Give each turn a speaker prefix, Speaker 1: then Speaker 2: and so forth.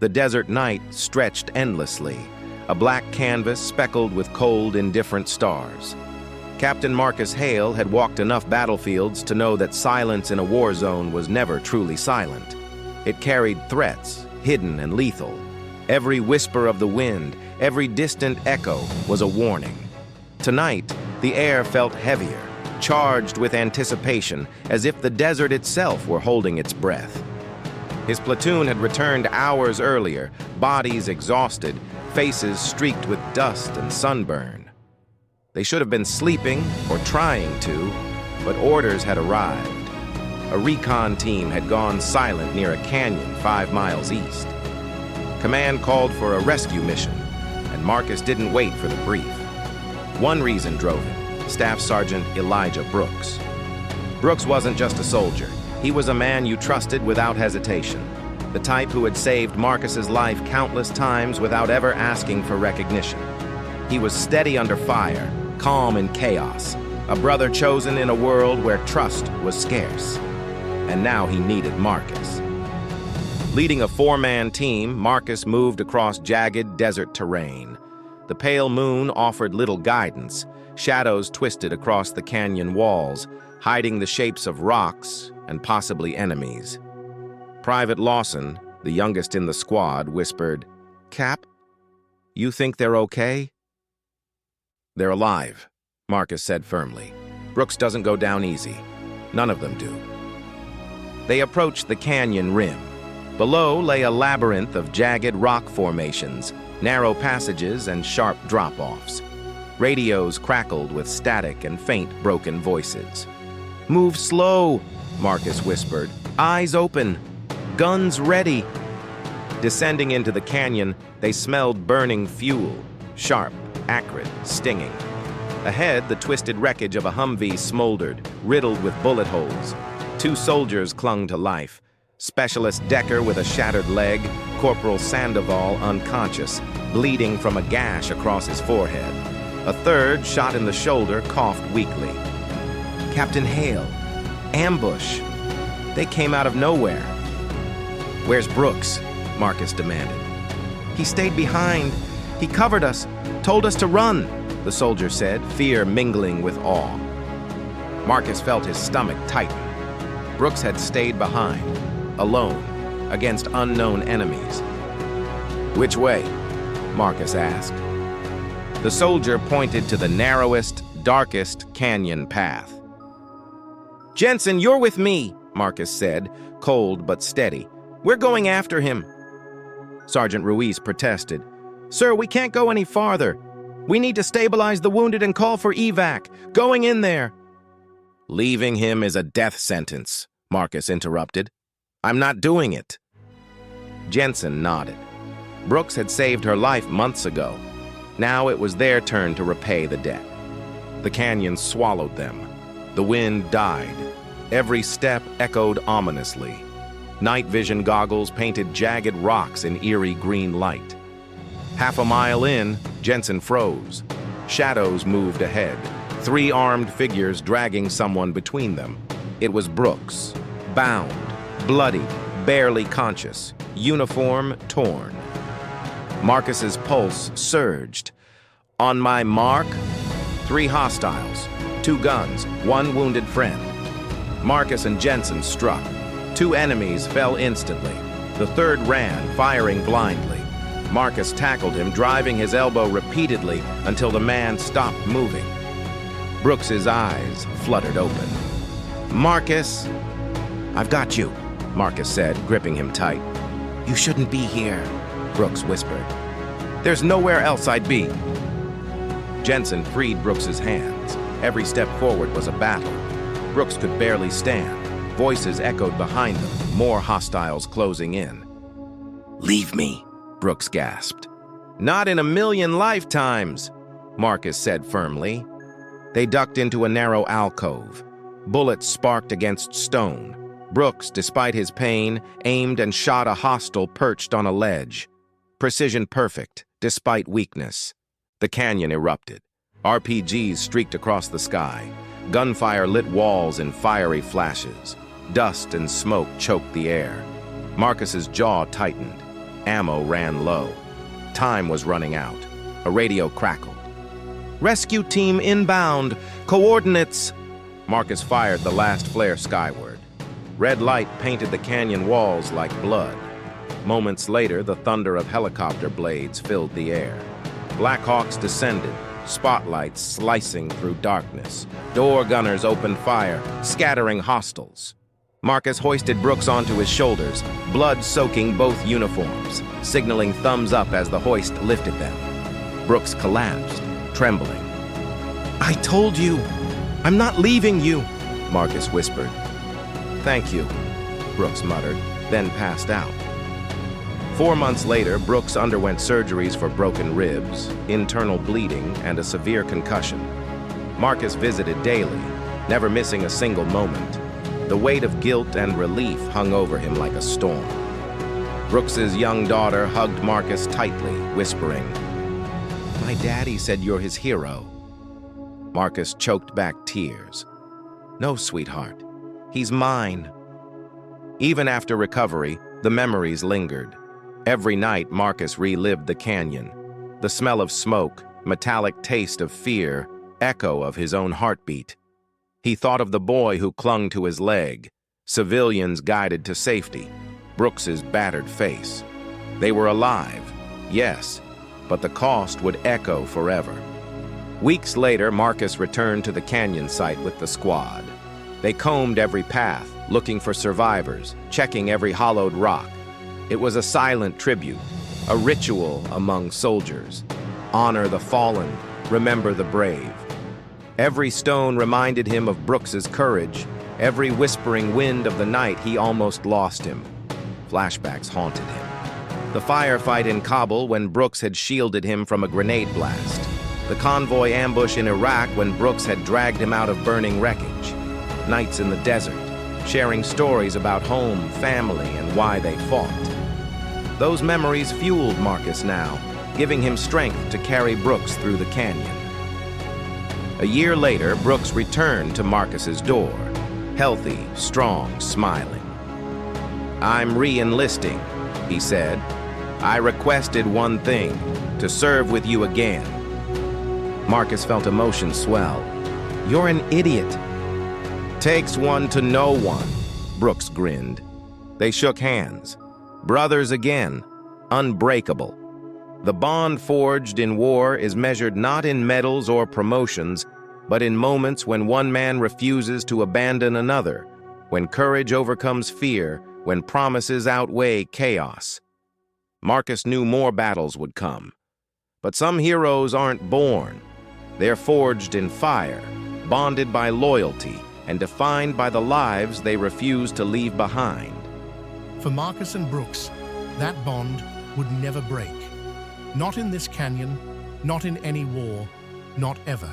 Speaker 1: The desert night stretched endlessly, a black canvas speckled with cold, indifferent stars. Captain Marcus Hale had walked enough battlefields to know that silence in a war zone was never truly silent. It carried threats, hidden and lethal. Every whisper of the wind, every distant echo was a warning. Tonight, the air felt heavier, charged with anticipation, as if the desert itself were holding its breath. His platoon had returned hours earlier, bodies exhausted, faces streaked with dust and sunburn. They should have been sleeping or trying to, but orders had arrived. A recon team had gone silent near a canyon 5 miles east. Command called for a rescue mission, and Marcus didn't wait for the brief. One reason drove him: Staff Sergeant Elijah Brooks. Brooks wasn't just a soldier. He was a man you trusted without hesitation, the type who had saved Marcus's life countless times without ever asking for recognition. He was steady under fire, calm in chaos, a brother chosen in a world where trust was scarce. And now he needed Marcus. Leading a 4-man team, Marcus moved across jagged desert terrain. The pale moon offered little guidance. Shadows twisted across the canyon walls, hiding the shapes of rocks and possibly enemies. Private Lawson, the youngest in the squad, whispered, "Cap, you think they're okay?" "They're alive," Marcus said firmly. "Brooks doesn't go down easy. None of them do." They approached the canyon rim. Below lay a labyrinth of jagged rock formations, narrow passages and sharp drop-offs. Radios crackled with static and faint broken voices. "Move slow," Marcus whispered. "Eyes open. Guns ready." Descending into the canyon, they smelled burning fuel, sharp, acrid, stinging. Ahead, the twisted wreckage of a Humvee smoldered, riddled with bullet holes. 2 soldiers clung to life. Specialist Decker with a shattered leg, Corporal Sandoval unconscious, bleeding from a gash across his forehead. A third, shot in the shoulder, coughed weakly. "Captain Hale. Ambush. They came out of nowhere." "Where's Brooks?" Marcus demanded. "He stayed behind. He covered us, told us to run," the soldier said, fear mingling with awe. Marcus felt his stomach tighten. Brooks had stayed behind, alone, against unknown enemies. "Which way?" Marcus asked. The soldier pointed to the narrowest, darkest canyon path. "Jensen, you're with me," Marcus said, cold but steady. "We're going after him." Sergeant Ruiz protested. "Sir, we can't go any farther. We need to stabilize the wounded and call for evac. Going in there." "Leaving him is a death sentence," Marcus interrupted. "I'm not doing it." Jensen nodded. Brooks had saved her life months ago. Now it was their turn to repay the debt. The canyon swallowed them. The wind died. Every step echoed ominously. Night vision goggles painted jagged rocks in eerie green light. Half a mile in, Jensen froze. Shadows moved ahead, 3 armed figures dragging someone between them. It was Brooks, bound, bloody, barely conscious, uniform torn. Marcus's pulse surged. On my mark, 3 hostiles, 2 guns, 1 wounded friend. Marcus and Jensen struck. 2 enemies fell instantly. The third ran, firing blindly. Marcus tackled him, driving his elbow repeatedly until the man stopped moving. Brooks's eyes fluttered open. "Marcus!" "I've got you," Marcus said, gripping him tight. "You shouldn't be here," Brooks whispered. "There's nowhere else I'd be." Jensen freed Brooks's hands. Every step forward was a battle. Brooks could barely stand. Voices echoed behind them, more hostiles closing in. "Leave me," Brooks gasped. "Not in a million lifetimes," Marcus said firmly. They ducked into a narrow alcove. Bullets sparked against stone. Brooks, despite his pain, aimed and shot a hostile perched on a ledge. Precision perfect, despite weakness. The canyon erupted. RPGs streaked across the sky. Gunfire lit walls in fiery flashes. Dust and smoke choked the air. Marcus's jaw tightened. Ammo ran low. Time was running out. A radio crackled. "Rescue team inbound! Coordinates!" Marcus fired the last flare skyward. Red light painted the canyon walls like blood. Moments later, the thunder of helicopter blades filled the air. Black Hawks descended, spotlights slicing through darkness. Door gunners opened fire, scattering hostiles. Marcus hoisted Brooks onto his shoulders, blood soaking both uniforms, signaling thumbs up as the hoist lifted them. Brooks collapsed, trembling. "I told you! I'm not leaving you!" Marcus whispered. "Thank you," Brooks muttered, then passed out. 4 months later, Brooks underwent surgeries for broken ribs, internal bleeding, and a severe concussion. Marcus visited daily, never missing a single moment. The weight of guilt and relief hung over him like a storm. Brooks's young daughter hugged Marcus tightly, whispering, "My daddy said you're his hero." Marcus choked back tears. "No, sweetheart. He's mine." Even after recovery, the memories lingered. Every night, Marcus relived the canyon. The smell of smoke, metallic taste of fear, echo of his own heartbeat. He thought of the boy who clung to his leg, civilians guided to safety, Brooks's battered face. They were alive, yes, but the cost would echo forever. Weeks later, Marcus returned to the canyon site with the squad. They combed every path, looking for survivors, checking every hollowed rock. It was a silent tribute, a ritual among soldiers. Honor the fallen, remember the brave. Every stone reminded him of Brooks's courage. Every whispering wind of the night, he almost lost him. Flashbacks haunted him. The firefight in Kabul when Brooks had shielded him from a grenade blast. The convoy ambush in Iraq when Brooks had dragged him out of burning wreckage. Nights in the desert, sharing stories about home, family, and why they fought. Those memories fueled Marcus now, giving him strength to carry Brooks through the canyon. A year later, Brooks returned to Marcus's door, healthy, strong, smiling. "I'm re-enlisting," he said. "I requested one thing, to serve with you again." Marcus felt emotion swell. "You're an idiot." "Takes one to know one," Brooks grinned. They shook hands. Brothers again, unbreakable. The bond forged in war is measured not in medals or promotions, but in moments when one man refuses to abandon another, when courage overcomes fear, when promises outweigh chaos. Marcus knew more battles would come. But some heroes aren't born. They're forged in fire, bonded by loyalty, and defined by the lives they refuse to leave behind.
Speaker 2: For Marcus and Brooks, that bond would never break. Not in this canyon, not in any war, not ever.